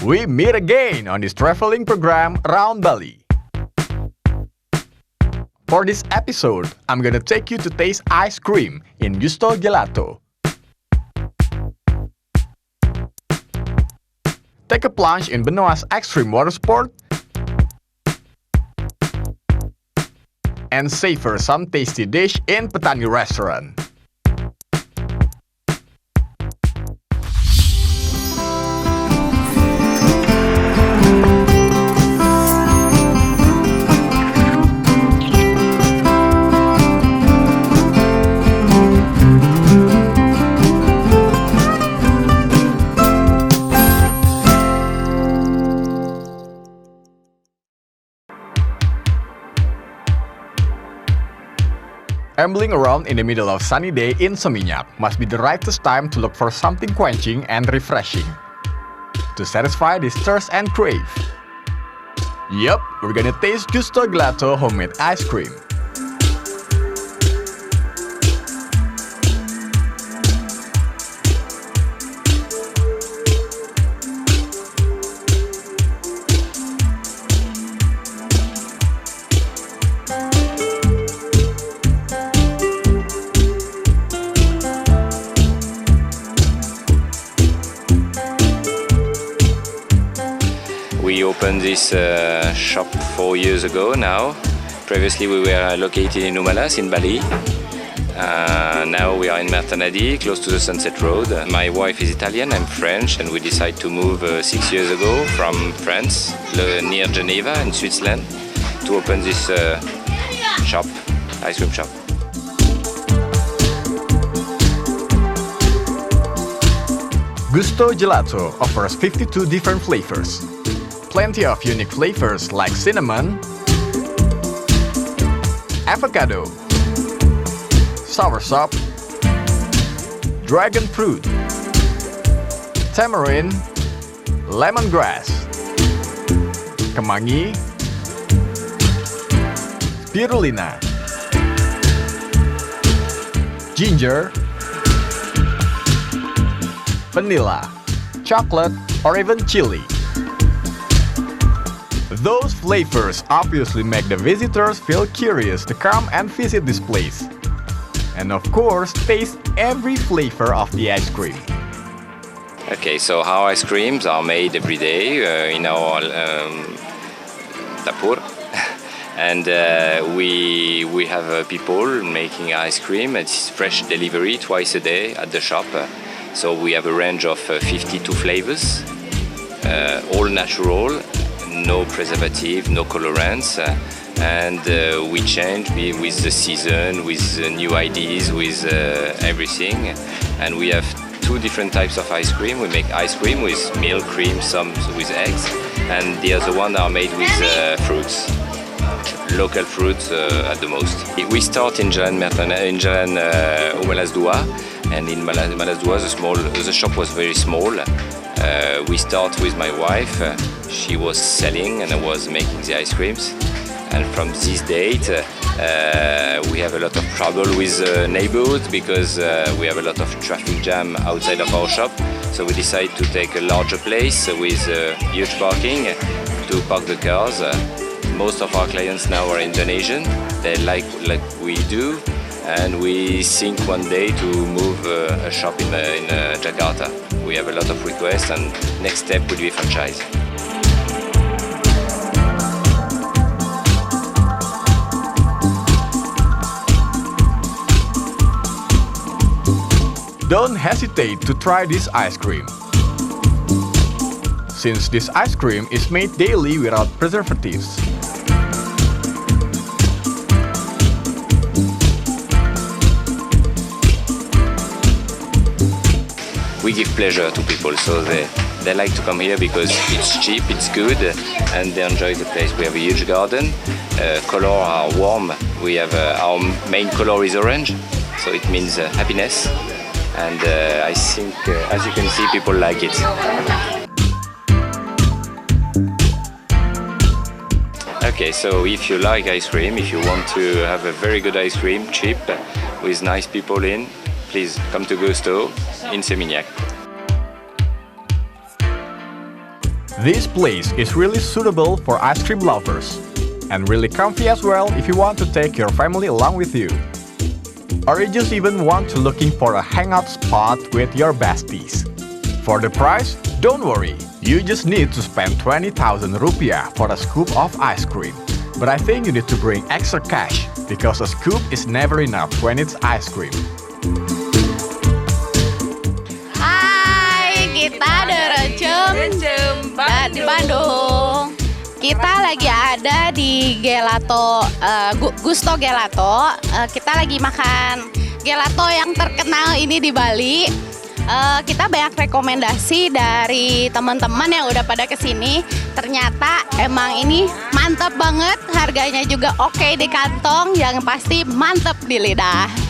We meet again on this traveling program around Bali. For this episode, I'm gonna take you to taste ice cream in Gusto Gelato. Take a plunge in Benoa's Extreme Water Sport and savor some tasty dish in Petani Restaurant. Ambling around in the middle of sunny day in Seminyak must be the rightest time to look for something quenching and refreshing to satisfy this thirst and crave. Yup, we're gonna taste Gusto Gelato homemade ice cream. We opened this shop 4 years ago now. Previously we were located in Umalas in Bali. Now we are in Mertanadi, close to the Sunset Road. My wife is Italian, I'm French, and we decided to move 6 years ago from France, near Geneva in Switzerland, to open this shop, ice cream shop. Gusto Gelato offers 52 different flavors. Plenty of unique flavors like cinnamon, avocado, soursop, dragon fruit, tamarind, lemongrass, kemangi, spirulina, ginger, vanilla, chocolate, or even chili. Those flavors obviously make the visitors feel curious to come and visit this place. And of course, taste every flavor of the ice cream. Okay, so our ice creams are made every day in our dapur. And we have people making ice cream. It's fresh delivery twice a day at the shop. So we have a range of 52 flavors, all natural. No preservative, no colorants, and we change with the season, with new ideas, with everything. And we have 2 different types of ice cream. We make ice cream with milk, cream, some with eggs, and the other one are made with fruits, local fruits at the most. We start in Jalan Umalas Dua, and in Umalas Dua the shop was very small. We start with my wife. She was selling and I was making the ice creams. And from this date, we have a lot of trouble with neighborhood because we have a lot of traffic jam outside of our shop. So we decided to take a larger place with huge parking to park the cars. Most of our clients now are Indonesian. They like we do. And we think one day to move a shop in Jakarta. We have a lot of requests, and next step will be franchise. Don't hesitate to try this ice cream. Since this ice cream is made daily without preservatives. We give pleasure to people, so they like to come here because it's cheap, it's good, and they enjoy the place. We have a huge garden, color are warm. We have our main color is orange, so it means happiness. And I think, as you can see, people like it. Okay, so if you like ice cream, if you want to have a very good ice cream, cheap, with nice people in, please come to Gusto in Seminyak. This place is really suitable for ice cream lovers, and really comfy as well if you want to take your family along with you. Or you just even want to looking for a hangout spot with your besties. For the price, don't worry, you just need to spend 20,000 rupiah for a scoop of ice cream. But I think you need to bring extra cash, because a scoop is never enough when it's ice cream. Hai, kita Derecem di Bandung. Kita lagi ada di Gelato, Gusto Gelato. Kita lagi makan gelato yang terkenal ini di Bali. Kita banyak rekomendasi dari teman-teman yang udah pada kesini. Ternyata emang ini mantap banget, harganya juga oke di kantong, yang pasti mantap di lidah.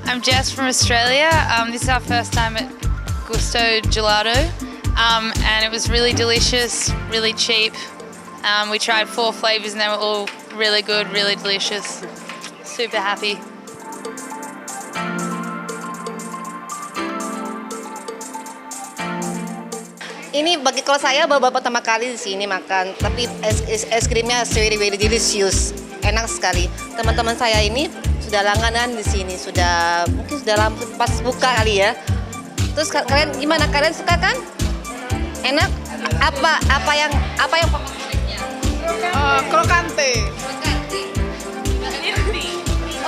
I'm Jess from Australia. This is our first time at Gusto Gelato, and it was really delicious, really cheap. We tried 4 flavors and they were all really good, really delicious. Super happy. Ini kalau saya baru pertama kali di sini makan, tapi es krimnya very delicious, enak sekali. Teman-teman saya ini sudah langganan di sini, mungkin sudah pas buka kali ya. Terus kalian gimana? Kalian suka kan? Enak? Apa yang Krokante.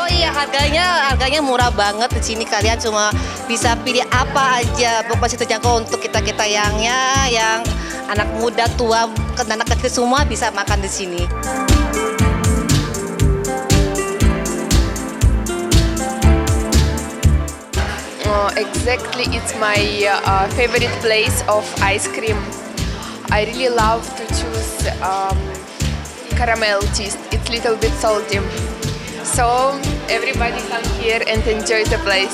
Oh iya, harganya murah banget di sini. Kalian cuma bisa pilih apa aja, pokoknya terjangkau untuk kita yang anak muda, tua, anak kecil semua bisa makan di sini. Exactly, it's my favorite place of ice cream. I really love to choose caramel cheese. It's a little bit salty. So everybody come here and enjoy the place.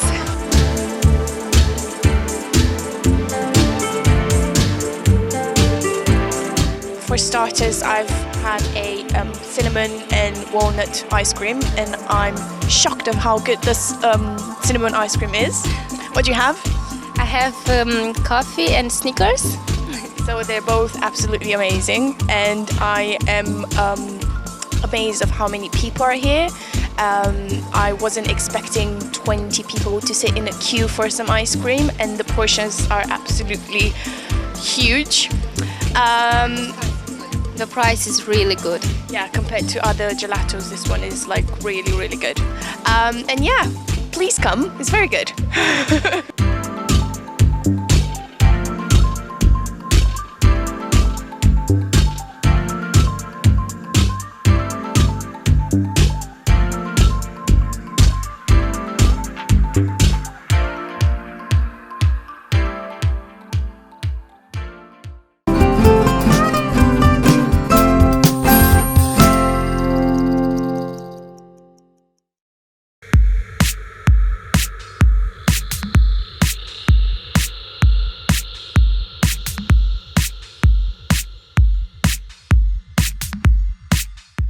For starters, I've had a cinnamon and walnut ice cream, and I'm shocked of how good this cinnamon ice cream is. What do you have? I have coffee and Snickers. So they're both absolutely amazing, and I am amazed of how many people are here. I wasn't expecting 20 people to sit in a queue for some ice cream, and the portions are absolutely huge. The price is really good. Yeah, compared to other gelatos, this one is like really good. And yeah, please come, it's very good.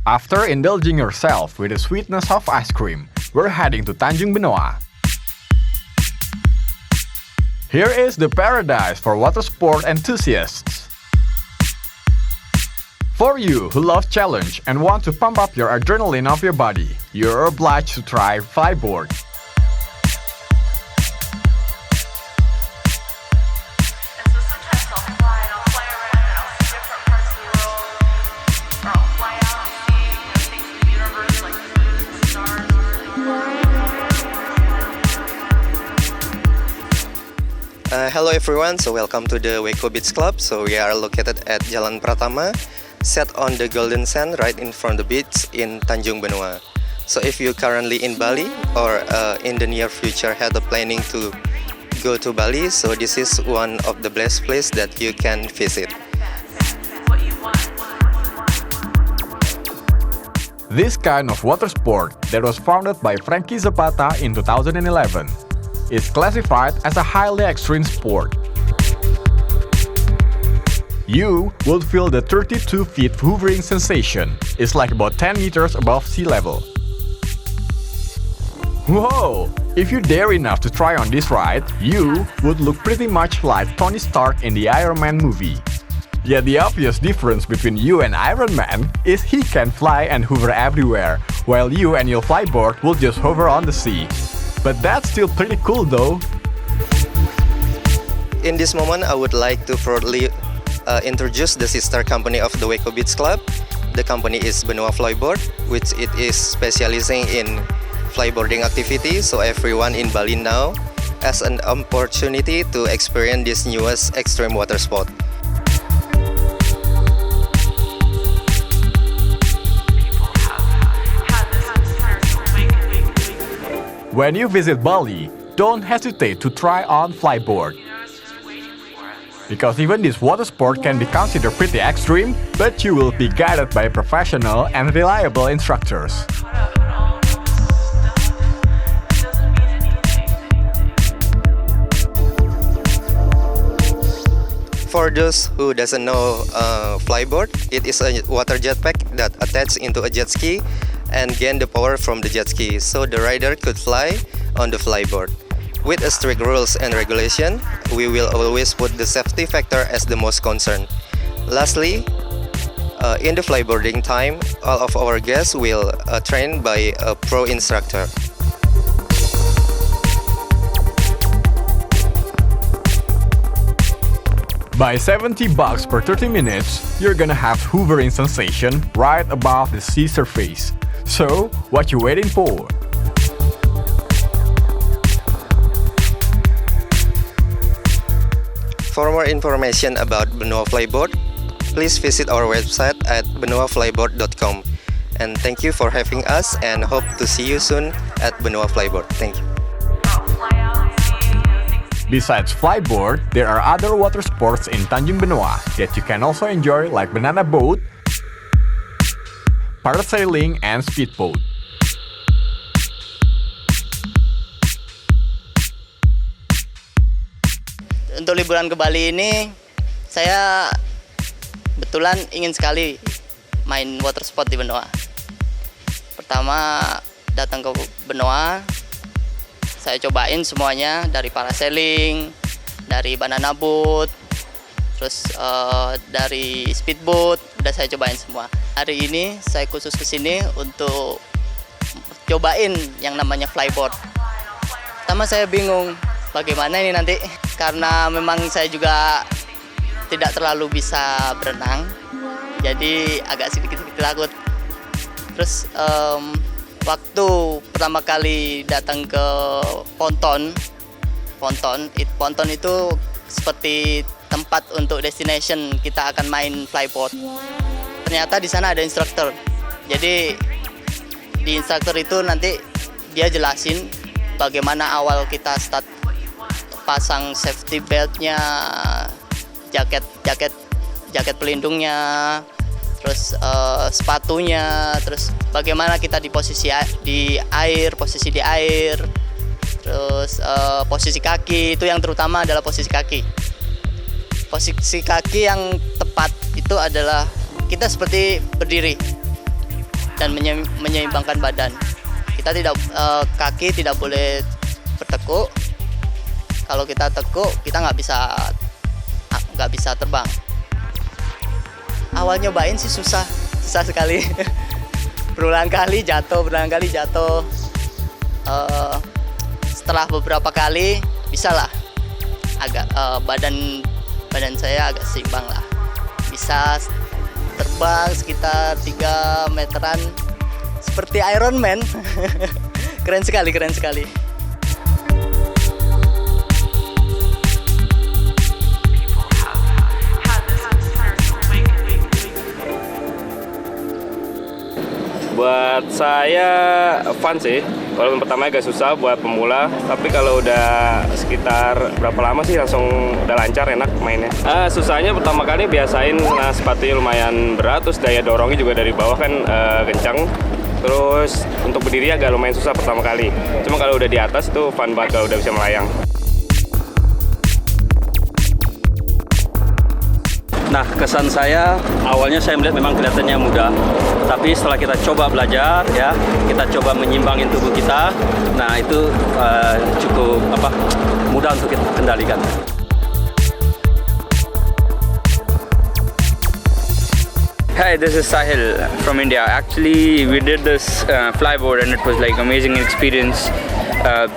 After indulging yourself with the sweetness of ice cream, we're heading to Tanjung Benoa. Here is the paradise for water sport enthusiasts. For you who love challenge and want to pump up your adrenaline of your body, you're obliged to try Flyboard. Hello everyone, so welcome to the Weko Beach Club. So we are located at Jalan Pratama, set on the golden sand right in front of the beach in Tanjung Benoa. So if you're currently in Bali or in the near future had the planning to go to Bali, so this is one of the best places that you can visit. This kind of water sport that was founded by Frankie Zapata in 2011 is classified as a highly extreme sport. You will feel the 32 feet hovering sensation. It's like about 10 meters above sea level. Whoa! If you dare enough to try on this ride, you would look pretty much like Tony Stark in the Iron Man movie. Yet the obvious difference between you and Iron Man is he can fly and hover everywhere, while you and your flyboard will just hover on the sea. But that's still pretty cool though. In this moment, I would like to proudly introduce the sister company of the Waco Beach Club. The company is Benoa Flyboard, which it is specializing in flyboarding activity. So everyone in Bali now has an opportunity to experience this newest extreme water sport. When you visit Bali, don't hesitate to try on flyboard. Because even this water sport can be considered pretty extreme, but you will be guided by professional and reliable instructors. For those who doesn't know flyboard, it is a water jetpack that attaches into a jet ski and gain the power from the jet ski, so the rider could fly on the flyboard. With a strict rules and regulation, we will always put the safety factor as the most concern. Lastly, in the flyboarding time, all of our guests will train by a pro instructor. By $70 per 30 minutes, you're gonna have hovering sensation right above the sea surface. So, what you waiting for? For more information about Benoa Flyboard, please visit our website at benoaflyboard.com. And thank you for having us and hope to see you soon at Benoa Flyboard. Thank you. Besides flyboard, there are other water sports in Tanjung Benoa that you can also enjoy, like banana boat, parasailing, and speedboat. Untuk liburan ke Bali ini, saya kebetulan ingin sekali main water sport di Benoa. Pertama datang ke Benoa, saya cobain semuanya, dari parasailing, dari banana boat, terus dari speedboat, udah saya cobain semua. Hari ini saya khusus kesini untuk cobain yang namanya flyboard. Pertama saya bingung bagaimana ini nanti, karena memang saya juga tidak terlalu bisa berenang, jadi agak sedikit takut. Terus waktu pertama kali datang ke ponton itu seperti tempat untuk destination kita akan main flyboard. Ternyata di sana ada instruktur. Jadi di instruktur itu nanti dia jelasin bagaimana awal kita start, pasang safety beltnya, jaket pelindungnya, terus sepatunya, terus bagaimana kita di posisi di air, terus posisi kaki. Itu yang terutama adalah posisi kaki. Posisi kaki yang tepat itu adalah kita seperti berdiri dan menyeimbangkan badan. Kita kaki tidak boleh bertekuk. Kalau kita tekuk, kita nggak bisa terbang. Awal nyobain sih susah sekali. berulang kali jatuh. Setelah beberapa kali, bisa lah. Agak badan saya agak seimbang lah. Bisa terbang sekitar 3 meteran, seperti Iron Man. Keren sekali. Buat saya fun sih. Walaupun pertamanya agak susah buat pemula, tapi kalau udah sekitar berapa lama sih langsung udah lancar, enak mainnya. Susahnya pertama kali biasain sepatunya lumayan berat, terus daya dorongnya juga dari bawah kan kencang. Terus untuk berdiri agak lumayan susah pertama kali. Cuma kalau udah di atas itu fun banget kalau udah bisa melayang. Nah, kesan saya awalnya saya melihat memang kelihatannya mudah, tapi setelah kita coba belajar, ya, kita coba menyimbangin tubuh kita, nah itu cukup mudah untuk kita kendalikan. Hi, this is Sahil from India. Actually, we did this flyboard and it was like amazing experience.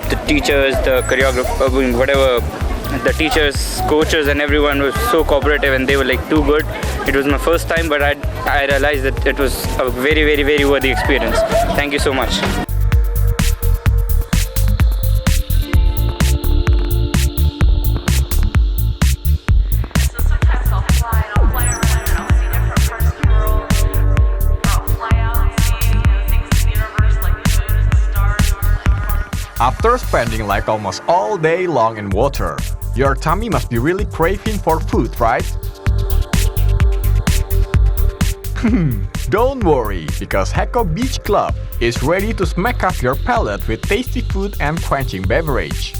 The teachers, the choreographer, whatever. The teachers, coaches and everyone was so cooperative and they were like too good. It was my first time, but I realized that it was a very, very, very worthy experience. Thank you so much. After spending like almost all day long in water, your tummy must be really craving for food, right? Don't worry, because Heko Beach Club is ready to smack up your palate with tasty food and quenching beverage.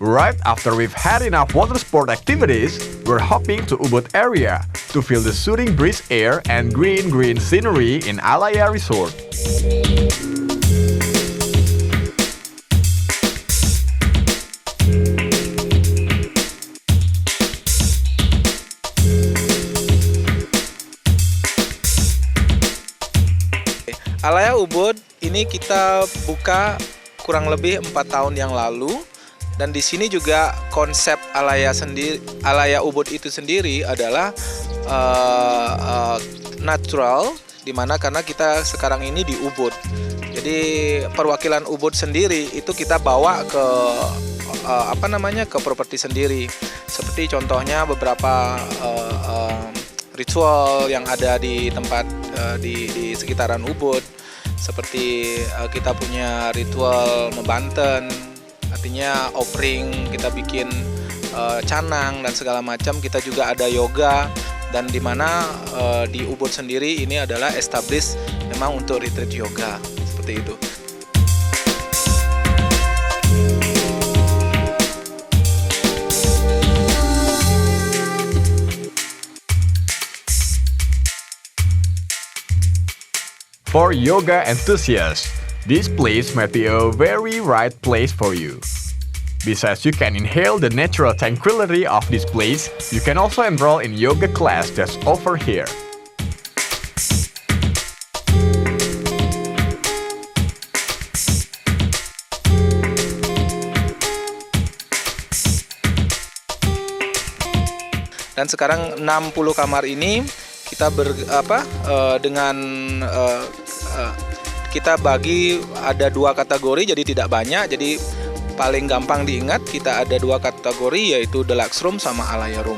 Right after we've had enough water sport activities, we're hopping to Ubud area to feel the soothing breeze air and green scenery in Alaya Resort. Alaya Ubud ini kita buka kurang lebih 4 tahun yang lalu. Dan di sini juga konsep Alaya Ubud itu sendiri adalah natural, dimana karena kita sekarang ini di Ubud. Jadi perwakilan Ubud sendiri itu kita bawa ke ke properti sendiri. Seperti contohnya beberapa ritual yang ada di tempat di sekitaran Ubud. Seperti kita punya ritual Mebanten. Artinya offering, kita bikin canang dan segala macam. Kita juga ada yoga, dan di mana di Ubud sendiri ini adalah establish memang untuk retreat yoga seperti itu. For yoga enthusiasts, this place might be a very right place for you. Besides you can inhale the natural tranquility of this place, you can also enroll in yoga class that's over here. Dan sekarang 60 kamar ini kita kita bagi ada 2 kategori, jadi tidak banyak. Jadi paling gampang diingat kita ada 2 kategori, yaitu Deluxe Room sama Alaya Room.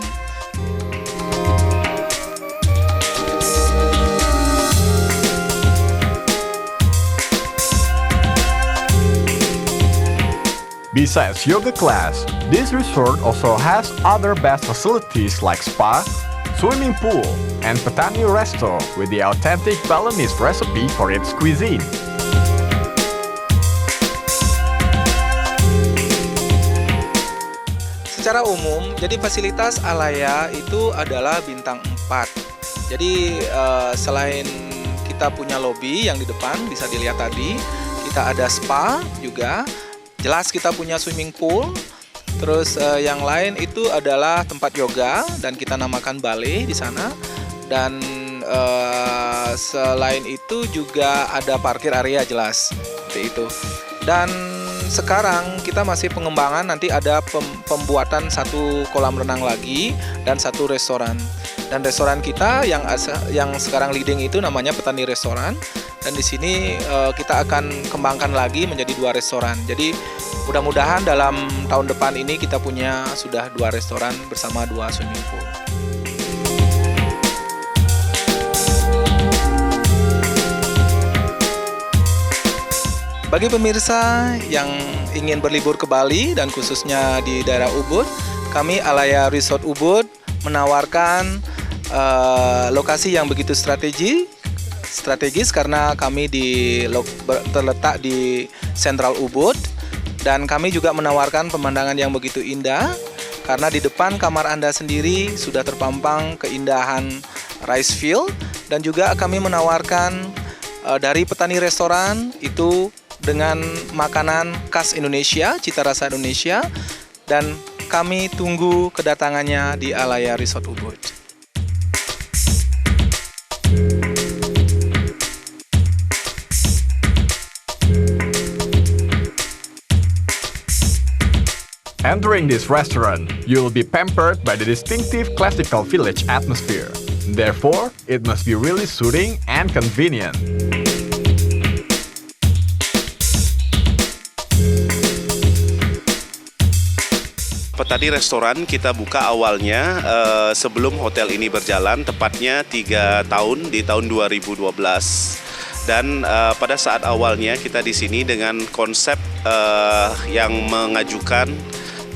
Besides yoga class, this resort also has other best facilities like spa, swimming pool, and Petani Resto with the authentic Balinese recipe for its cuisine. Secara umum, jadi fasilitas Alaya itu adalah bintang 4. Jadi selain kita punya lobby yang di depan bisa dilihat tadi, kita ada spa juga. Jelas kita punya swimming pool. Terus yang lain itu adalah tempat yoga dan kita namakan ballet di sana. Dan selain itu juga ada parkir area, jelas seperti itu. Dan sekarang kita masih pengembangan, nanti ada pembuatan 1 kolam renang lagi dan 1 restoran. Dan restoran kita yang sekarang leading itu namanya Petani Restoran. dan di sini kita akan kembangkan lagi menjadi 2 restoran. Jadi mudah-mudahan dalam tahun depan ini kita punya sudah 2 restoran bersama 2 swimming pool. Bagi pemirsa yang ingin berlibur ke Bali dan khususnya di daerah Ubud, kami Alaya Resort Ubud menawarkan lokasi yang begitu strategis karena kami terletak di Sentral Ubud, dan kami juga menawarkan pemandangan yang begitu indah karena di depan kamar Anda sendiri sudah terpampang keindahan rice field, dan juga kami menawarkan dari petani restoran itu dengan makanan khas Indonesia, cita rasa Indonesia, dan kami tunggu kedatangannya di Alaya Resort Ubud. Entering this restaurant, you will be pampered by the distinctive classical village atmosphere. Therefore, it must be really soothing and convenient. Petani restoran kita buka awalnya sebelum hotel ini berjalan, tepatnya 3 tahun di tahun 2012. Dan pada saat awalnya kita di sini dengan konsep yang mengajukan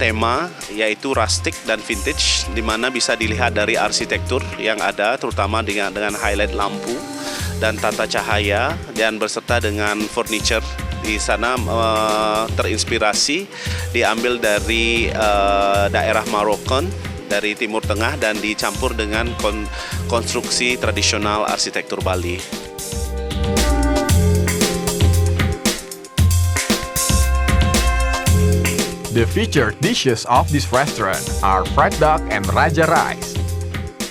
tema yaitu rustic dan vintage, di mana bisa dilihat dari arsitektur yang ada, terutama dengan highlight lampu dan tata cahaya, dan berserta dengan furniture. Di sana terinspirasi diambil dari daerah Marokon dari Timur Tengah dan dicampur dengan konstruksi tradisional arsitektur Bali. The featured dishes of this restaurant are fried duck and raja rice.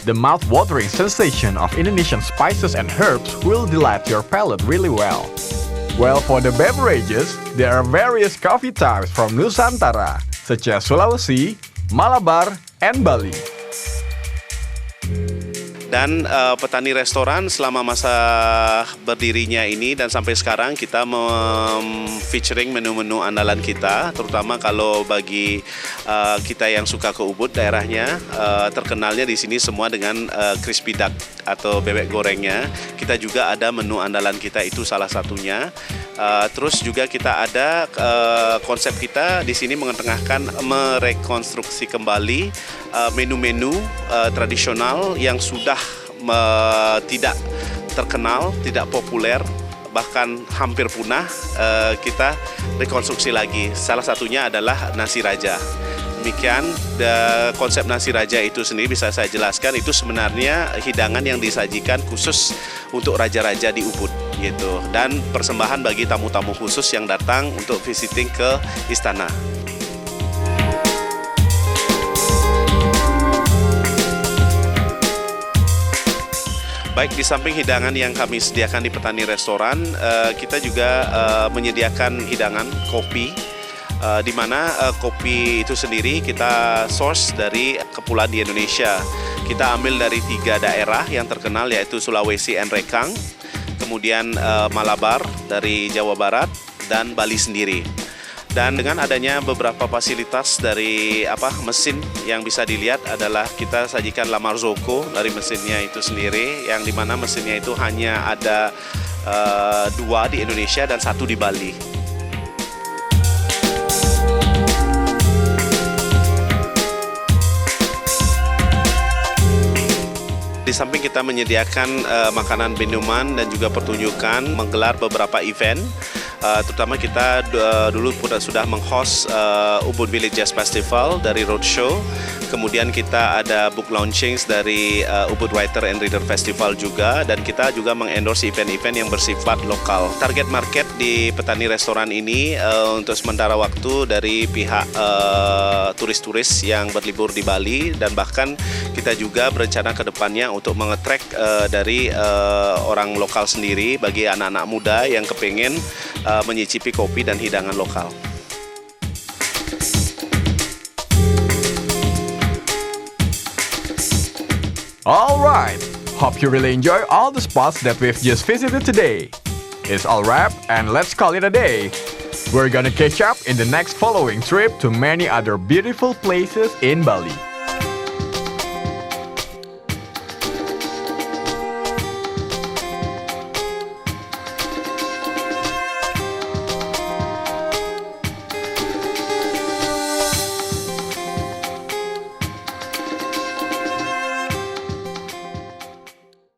The mouth-watering sensation of Indonesian spices and herbs will delight your palate really well. Well, for the beverages, there are various coffee types from Nusantara, such as Sulawesi, Malabar, and Bali. Dan petani restoran selama masa berdirinya ini dan sampai sekarang kita featuring menu-menu andalan kita, terutama kalau bagi kita yang suka ke Ubud daerahnya, terkenalnya di sini semua dengan crispy duck atau bebek gorengnya. Kita juga ada menu andalan kita, itu salah satunya. Terus juga kita ada konsep kita di sini merekonstruksi kembali menu-menu tradisional yang sudah tidak terkenal, tidak populer, bahkan hampir punah, kita rekonstruksi lagi. Salah satunya adalah nasi raja. Demikian konsep nasi raja itu sendiri bisa saya jelaskan, itu sebenarnya hidangan yang disajikan khusus untuk raja-raja di Ubud gitu, dan persembahan bagi tamu-tamu khusus yang datang untuk visiting ke istana. Baik, di samping hidangan yang kami sediakan di petani restoran, kita juga menyediakan hidangan kopi, di mana kopi itu sendiri kita source dari kepulauan di Indonesia. Kita ambil dari 3 daerah yang terkenal, yaitu Sulawesi and Rekang, kemudian Malabar dari Jawa Barat, dan Bali sendiri. Dan dengan adanya beberapa fasilitas dari mesin yang bisa dilihat adalah kita sajikan La Marzocco dari mesinnya itu sendiri, yang dimana mesinnya itu hanya ada 2 di Indonesia dan 1 di Bali. Di samping kita menyediakan makanan, minuman, dan juga pertunjukan, menggelar beberapa event. Terutama kita dulu sudah meng-host Ubud Village Jazz Festival dari Roadshow. Kemudian kita ada book launchings dari Ubud Writer and Reader Festival juga. Dan kita juga mengendorse event-event yang bersifat lokal. Target market di petani restoran ini untuk sementara waktu dari pihak turis-turis yang berlibur di Bali. Dan bahkan kita juga berencana ke depannya untuk mengetrack dari orang lokal sendiri, bagi anak-anak muda yang kepengen menyicipi kopi dan hidangan lokal. Alright, hope you really enjoy all the spots that we've just visited today. is all wrap, and let's call it a day. We're gonna catch up in the next following trip to many other beautiful places in Bali.